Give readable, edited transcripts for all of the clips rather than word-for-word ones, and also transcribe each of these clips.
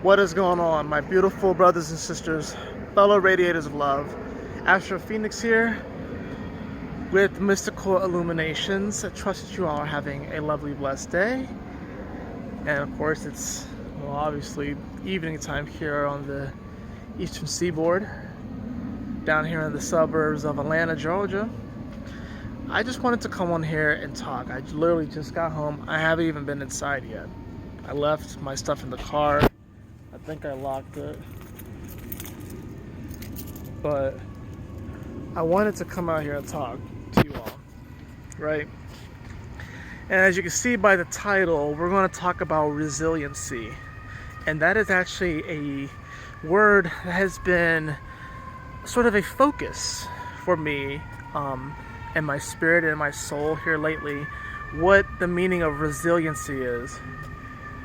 What is going on, my beautiful brothers and sisters, fellow radiators of love? Astro Fenixx here with Mystical Illuminations. I trust that you all are having a lovely, blessed day. And of course, it's, well, obviously evening time here on the eastern seaboard, down here in the suburbs of Atlanta, Georgia. I just wanted to come on here and talk. I literally just got home. I haven't even been inside yet. I left my stuff in the car. I think I locked it, but I wanted to come out here and talk to you all, right? And as you can see by the title, we're going to talk about resiliency, and that is actually a word that has been sort of a focus for me and my spirit and my soul here lately. What the meaning of resiliency is.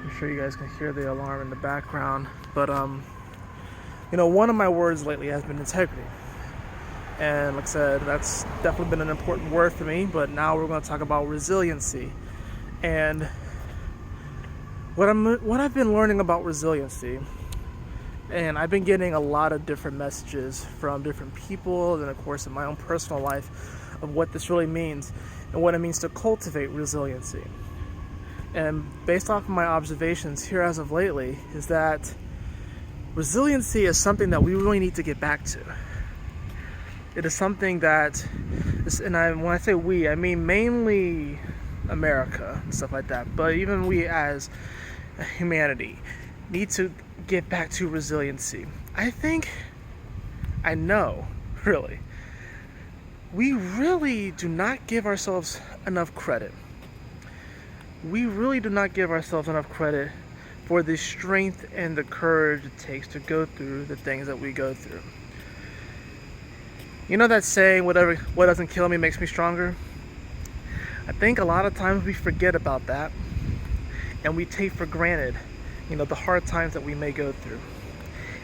I'm sure you guys can hear the alarm in the background, but one of my words lately has been integrity, and like I said, that's definitely been an important word for me. But now we're going to talk about resiliency, and what I've been learning about resiliency, and I've been getting a lot of different messages from different people, and of course in my own personal life, of what this really means and what it means to cultivate resiliency. And based off of my observations here as of lately, is that resiliency is something that we really need to get back to. It is something that, when I say we, I mean mainly America and stuff like that, but even we as humanity need to get back to resiliency. I know, really, we really do not give ourselves enough credit. We really do not give ourselves enough credit for the strength and the courage it takes to go through the things that we go through. You know that saying, what doesn't kill me makes me stronger? I think a lot of times we forget about that, and we take for granted, the hard times that we may go through,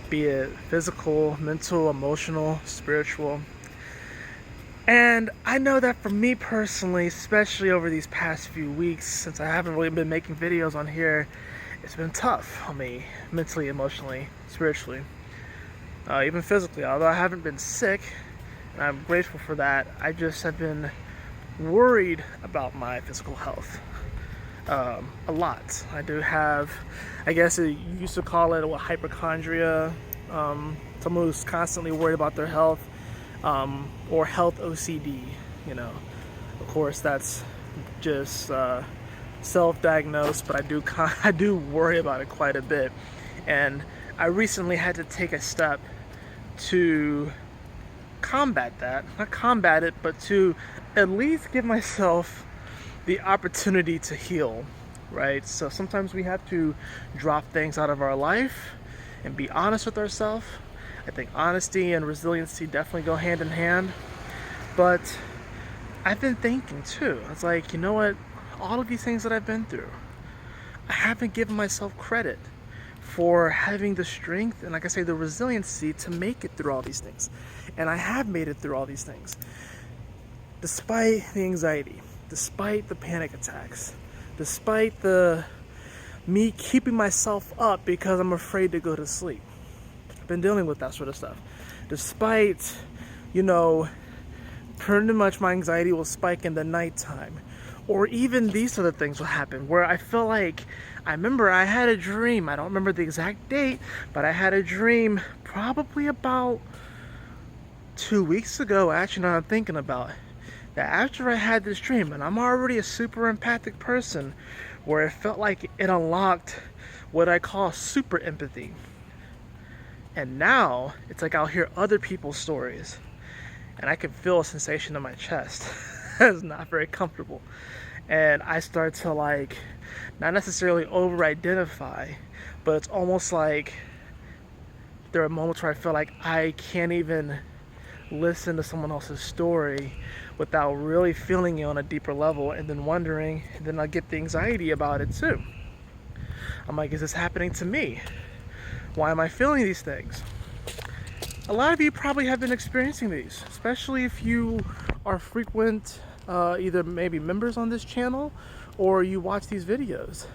be it physical, mental, emotional, spiritual. And I know that for me personally, especially over these past few weeks, since I haven't really been making videos on here, it's been tough on me, mentally, emotionally, spiritually, even physically. Although I haven't been sick, and I'm grateful for that, I just have been worried about my physical health a lot. I do have, I guess you used to call it hypochondria, someone who's constantly worried about their health. Or health OCD, Of course, that's just self-diagnosed, but I do worry about it quite a bit. And I recently had to take a step to combat that. Not combat it, but to at least give myself the opportunity to heal, right? So sometimes we have to drop things out of our life and be honest with ourselves. I think honesty and resiliency definitely go hand in hand. But I've been thinking too, it's like, you know what? All of these things that I've been through, I haven't given myself credit for having the strength and, like I say, the resiliency to make it through all these things. And I have made it through all these things. Despite the anxiety, despite the panic attacks, despite me keeping myself up because I'm afraid to go to sleep. Been dealing with that sort of stuff. Despite, pretty much my anxiety will spike in the nighttime. Or even these sort of things will happen where I feel like, I remember I had a dream, I don't remember the exact date, but I had a dream probably about 2 weeks ago, actually, now I'm thinking about it, that after I had this dream, and I'm already a super empathic person, where it felt like it unlocked what I call super empathy. And now, it's like I'll hear other people's stories, and I can feel a sensation in my chest. It's not very comfortable. And I start to, not necessarily over-identify, but it's almost like there are moments where I feel like I can't even listen to someone else's story without really feeling it on a deeper level, and then wondering, and then I get the anxiety about it too. I'm like, is this happening to me? Why am I feeling these things? A lot of you probably have been experiencing these, especially if you are frequent, either maybe members on this channel, or you watch these videos.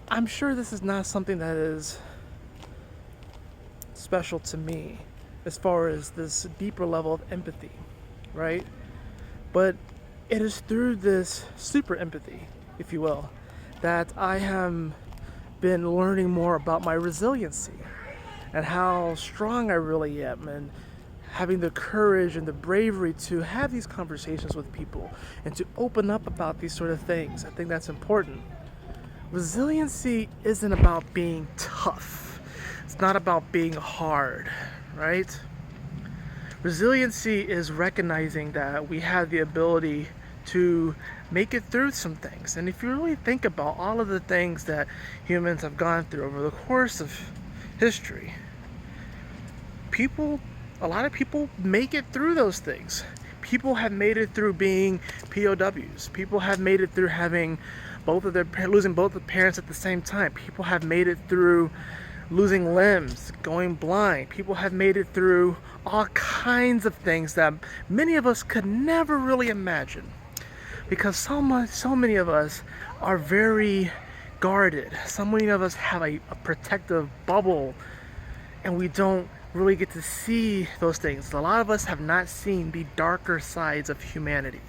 I'm sure this is not something that is special to me as far as this deeper level of empathy, right? But it is through this super empathy, if you will, that I have been learning more about my resiliency and how strong I really am, and having the courage and the bravery to have these conversations with people and to open up about these sort of things. I think that's important. Resiliency isn't about being tough. It's not about being hard, right? Resiliency is recognizing that we have the ability to make it through some things. And if you really think about all of the things that humans have gone through over the course of history, a lot of people make it through those things. People have made it through being POWs. People have made it through having losing both the parents at the same time. People have made it through losing limbs, going blind. People have made it through all kinds of things that many of us could never really imagine, because so many of us are very guarded. So many of us have a protective bubble, and we don't really get to see those things. A lot of us have not seen the darker sides of humanity,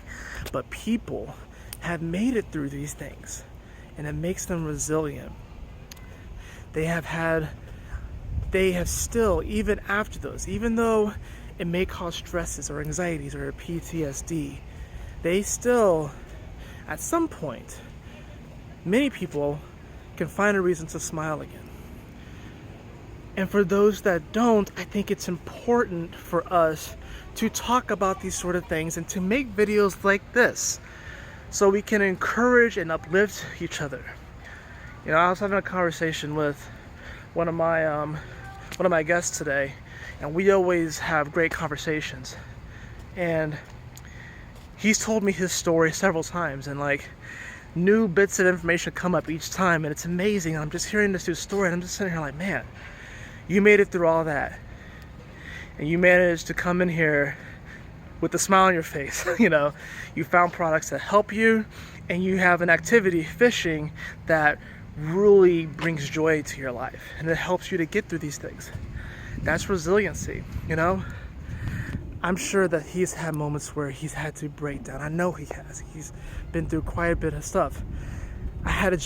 but people have made it through these things, and it makes them resilient. They have still, even after those, even though it may cause stresses or anxieties or PTSD, they still, at some point, many people can find a reason to smile again. And for those that don't, I think it's important for us to talk about these sort of things and to make videos like this so we can encourage and uplift each other. You know, I was having a conversation with one of my guests today, and we always have great conversations. And he's told me his story several times, and like new bits of information come up each time, and it's amazing. I'm just hearing this dude's story, and I'm just sitting here like, man, you made it through all that, and you managed to come in here with a smile on your face. You know, you found products that help you, and you have an activity, fishing, that really brings joy to your life, and it helps you to get through these things. That's resiliency, you know? I'm sure that he's had moments where he's had to break down. I know he has. He's been through quite a bit of stuff. I had a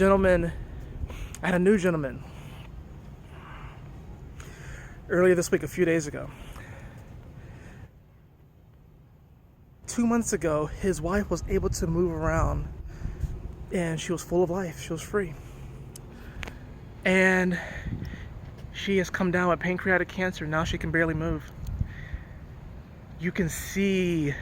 new gentleman earlier this week, a few days ago. 2 months ago, his wife was able to move around, and she was full of life. She was free. And she has come down with pancreatic cancer. Now she can barely move. You can see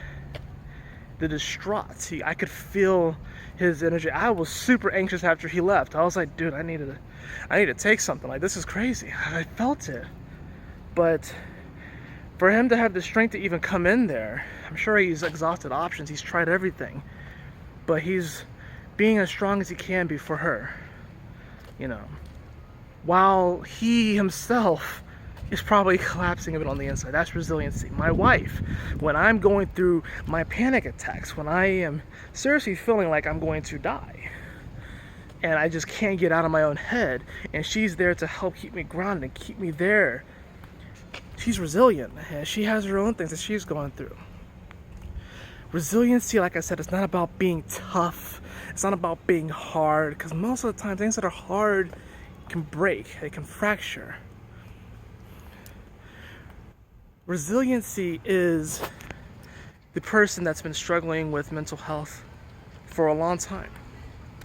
the distraught. I could feel his energy. I was super anxious after he left. I was like, dude, I need to take something. Like, this is crazy. I felt it. But for him to have the strength to even come in there, I'm sure he's exhausted options. He's tried everything. But he's being as strong as he can be for her. You know, while he himself is probably collapsing a bit on the inside. That's resiliency. My wife, when I'm going through my panic attacks, when I am seriously feeling like I'm going to die, and I just can't get out of my own head, and she's there to help keep me grounded and keep me there. She's resilient, and she has her own things that she's going through. Resiliency, like I said, it's not about being tough. It's not about being hard, because most of the time, things that are hard can break. They can fracture. Resiliency is the person that's been struggling with mental health for a long time,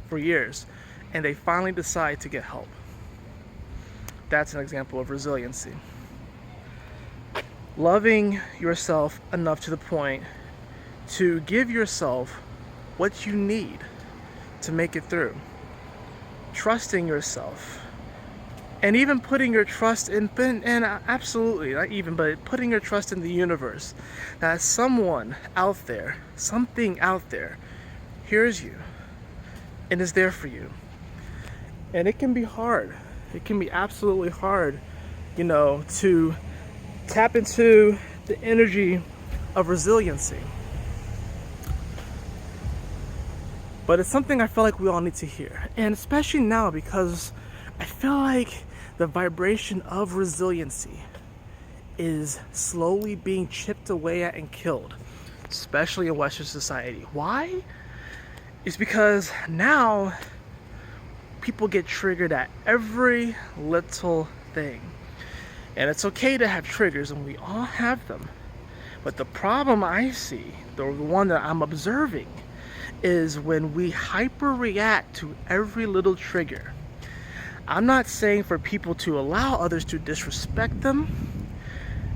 for years, and they finally decide to get help. That's an example of resiliency. Loving yourself enough to the point to give yourself what you need to make it through. Trusting yourself. And even putting your trust in, and absolutely, not even, but putting your trust in the universe. That someone out there, something out there, hears you and is there for you. And it can be hard. It can be absolutely hard, you know, to tap into the energy of resiliency. But it's something I feel like we all need to hear. And especially now, because I feel like the vibration of resiliency is slowly being chipped away at and killed, especially in Western society. Why? It's because now people get triggered at every little thing. And it's okay to have triggers, and we all have them. But the problem I see, the one that I'm observing, is when we hyper-react to every little trigger. I'm not saying for people to allow others to disrespect them.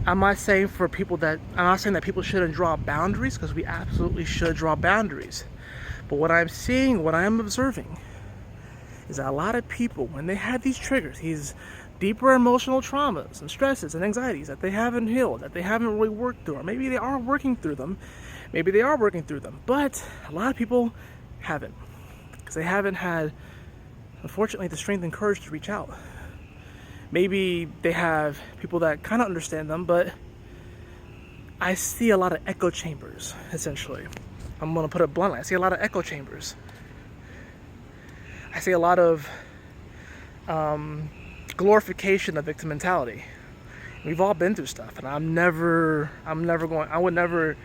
I'm not saying that people shouldn't draw boundaries, because we absolutely should draw boundaries. But what I'm seeing, what I'm observing, is that a lot of people, when they have these triggers, these deeper emotional traumas and stresses and anxieties that they haven't healed, that they haven't really worked through, or maybe they are working through them, but a lot of people haven't, because they haven't had, unfortunately, the strength and courage to reach out. Maybe they have people that kind of understand them, but I see a lot of echo chambers, essentially. I'm going to put it bluntly. I see a lot of echo chambers. I see a lot of glorification of victim mentality. We've all been through stuff, and I would never, I would never,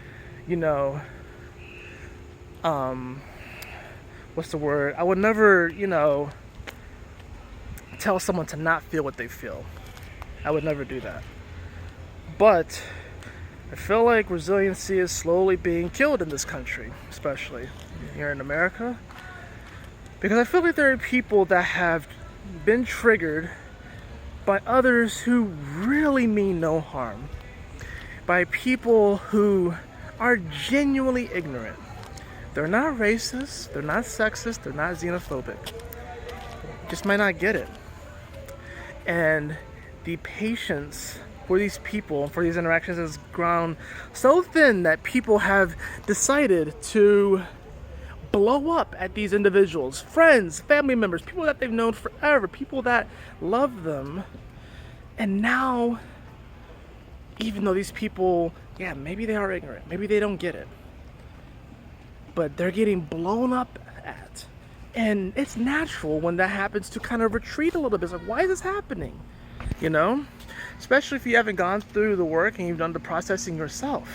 tell someone to not feel what they feel. I would never do that. But I feel like resiliency is slowly being killed in this country, especially here in America. Because I feel like there are people that have been triggered by others who really mean no harm. By people who are genuinely ignorant. They're not racist, they're not sexist, they're not xenophobic. Just might not get it. And the patience for these people, for these interactions, has grown so thin that people have decided to blow up at these individuals, friends, family members, people that they've known forever, people that love them. And now, even though these people, yeah, maybe they are ignorant, maybe they don't get it, but they're getting blown up at. And it's natural when that happens to kind of retreat a little bit. It's like, why is this happening? Especially if you haven't gone through the work and you've done the processing yourself.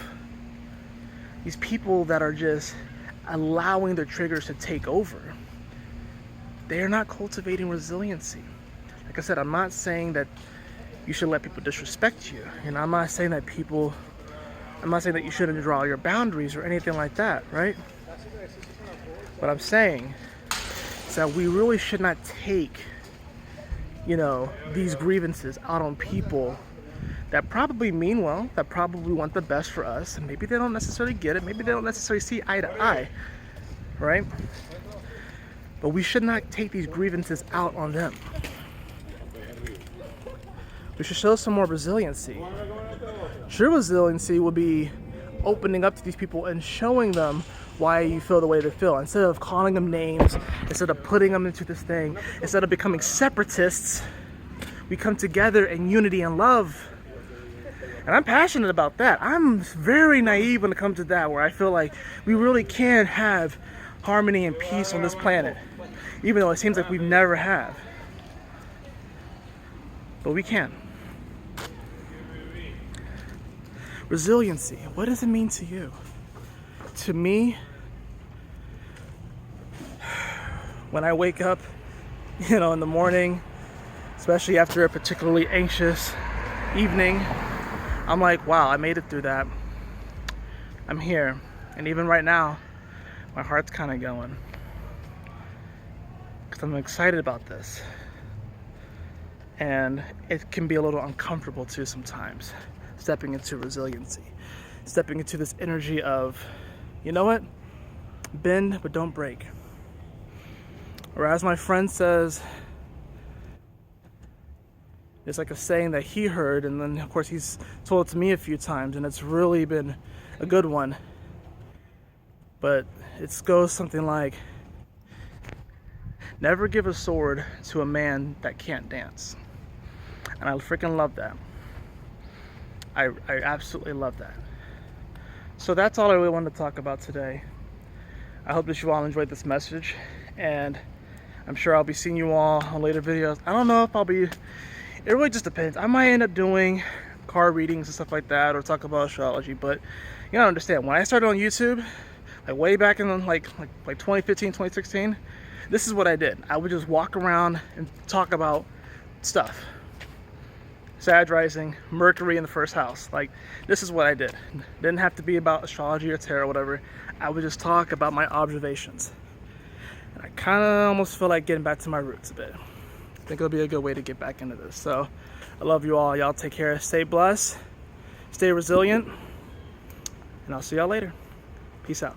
These people that are just allowing their triggers to take over, they are not cultivating resiliency. Like I said, I'm not saying that you should let people disrespect you. I'm not saying that you shouldn't draw your boundaries or anything like that, right? What I'm saying is that we really should not take, these grievances out on people that probably mean well, that probably want the best for us, and maybe they don't necessarily get it, maybe they don't necessarily see eye to eye, right? But we should not take these grievances out on them. We should show some more resiliency. True resiliency would be opening up to these people and showing them why you feel the way they feel. Instead of calling them names, instead of putting them into this thing, instead of becoming separatists, we come together in unity and love. And I'm passionate about that. I'm very naive when it comes to that, where I feel like we really can have harmony and peace on this planet, even though it seems like we've never have. But we can. Resiliency, what does it mean to you? To me, when I wake up, in the morning, especially after a particularly anxious evening, I'm like, wow, I made it through that. I'm here. And even right now, my heart's kind of going, because I'm excited about this. And it can be a little uncomfortable too sometimes, stepping into resiliency, stepping into this energy of, you know what? Bend, but don't break. Or as my friend says, it's like a saying that he heard, and then of course he's told it to me a few times, and it's really been a good one. But it goes something like, never give a sword to a man that can't dance. And I freaking love that. I absolutely love that. So that's all I really wanted to talk about today. I hope that you all enjoyed this message, and I'm sure I'll be seeing you all on later videos. I don't know if I'll be, it really just depends. I might end up doing card readings and stuff like that, or talk about astrology. But you gotta understand, when I started on YouTube, like way back in like 2015, 2016, this is what I did. I would just walk around and talk about stuff. Sag rising, Mercury in the first house. Like, this is what I did. Didn't have to be about astrology or tarot or whatever. I would just talk about my observations. And I kind of almost feel like getting back to my roots a bit. I think it'll be a good way to get back into this. So I love you all. Y'all take care. Stay blessed. Stay resilient. And I'll see y'all later. Peace out.